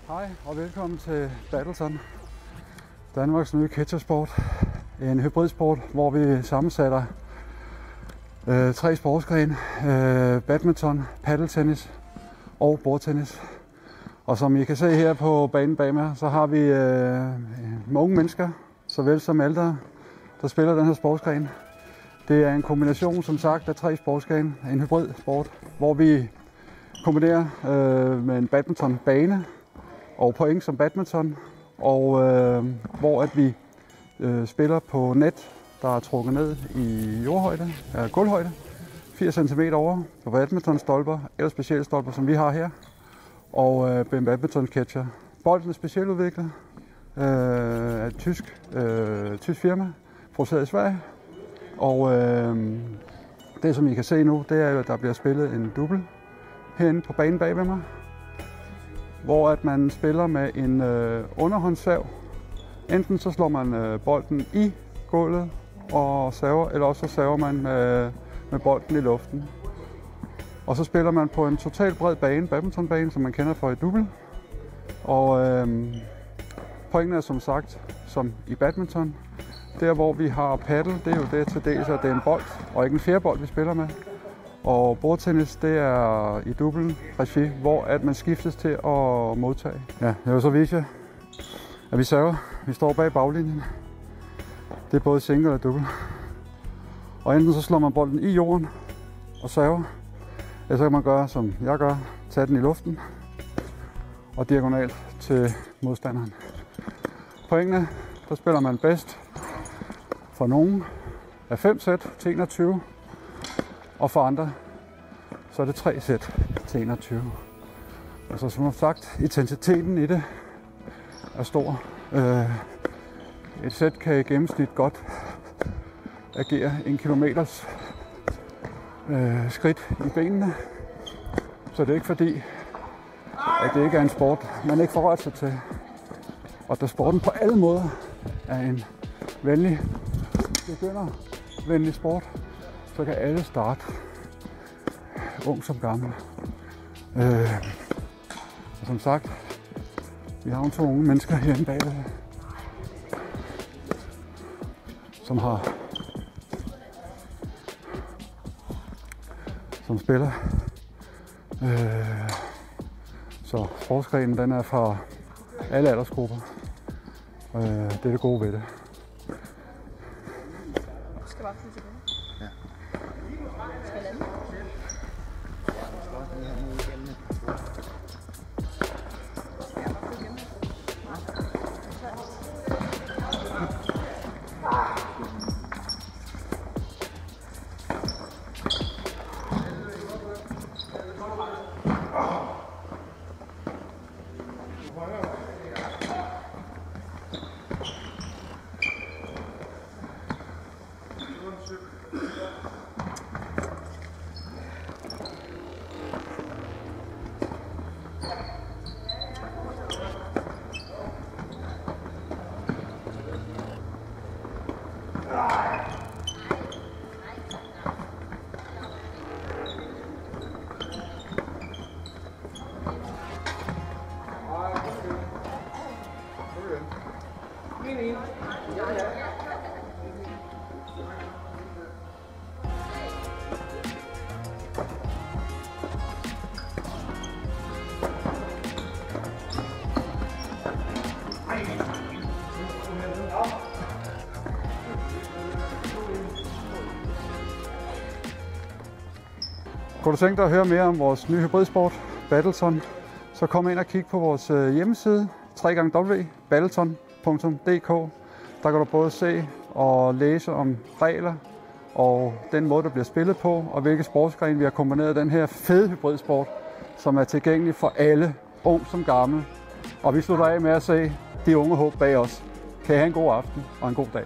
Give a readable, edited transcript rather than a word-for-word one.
Hej og velkommen til Battleton, Danmarks nye catchersport. En hybridsport, hvor vi sammensætter 3 sportsgrene: badminton, paddeltennis og bordtennis. Og som I kan se her på banen bag mig, så har vi unge mennesker, såvel som ældre, der spiller den her sportsgren. Det er en kombination, som sagt, af 3 sportsgrene, en hybridsport, hvor vi kombinerer med en badmintonbane og point som badminton, og hvor at vi spiller på net, der er trukket ned i jordhøjde, gulvhøjde, 80 cm over på badmintonstolper eller specielle stolper, som vi har her, og badminton catcher. Bolden er specialudviklet af et tysk firma, produceret i Sverige, og det som I kan se nu, det er, at der bliver spillet en double herinde på banen bag ved mig, hvor at man spiller med en underhåndsserv. Enten så slår man bolden i gulvet og server, eller også så server man med bolden i luften. Og så spiller man på en totalt bred bane, badmintonbane, som man kender fra et double. Og pointene er som sagt, som i badminton. Der hvor vi har paddle, det er jo det til dels, at det er en bold, og ikke en fjerdebold, vi spiller med. Og bordtennis, det er i double regi, hvor at man skiftes til at modtage. Ja, jeg vil så vise jer, at vi server. Vi står bag baglinjen. Det er både single og double. Og enten så slår man bolden i jorden og server, eller så kan man gøre, som jeg gør, tage den i luften og diagonalt til modstanderen. Pointene, der spiller man bedst for nogen af 5 sæt til 21. Og for andre, så er det 3 sæt til 21. Og så som sagt, intensiteten i det er stor. Et sæt kan i gennemsnit godt agere 1 kilometers skridt i benene. Så det er ikke fordi, at det ikke er en sport, man ikke får rørt sig til. Og da sporten på alle måder er en begyndervenlig sport, så kan alle starte, ung som gammel. Og som sagt, vi har 2 unge mennesker herinde bagved, som spiller. Så sportsgrenen, den er fra alle aldersgrupper. Det er det gode ved det. Kunne du tænke dig at høre mere om vores nye hybridsport, Battleton, så kom ind og kig på vores hjemmeside, www.battleton.dk. Der kan du både se og læse om regler og den måde, der bliver spillet på, og hvilke sportsgrene vi har kombineret den her fede hybridsport, som er tilgængelig for alle, ung som gammel. Og vi slutter af med at se de unge håb bag os. Kan I have en god aften og en god dag.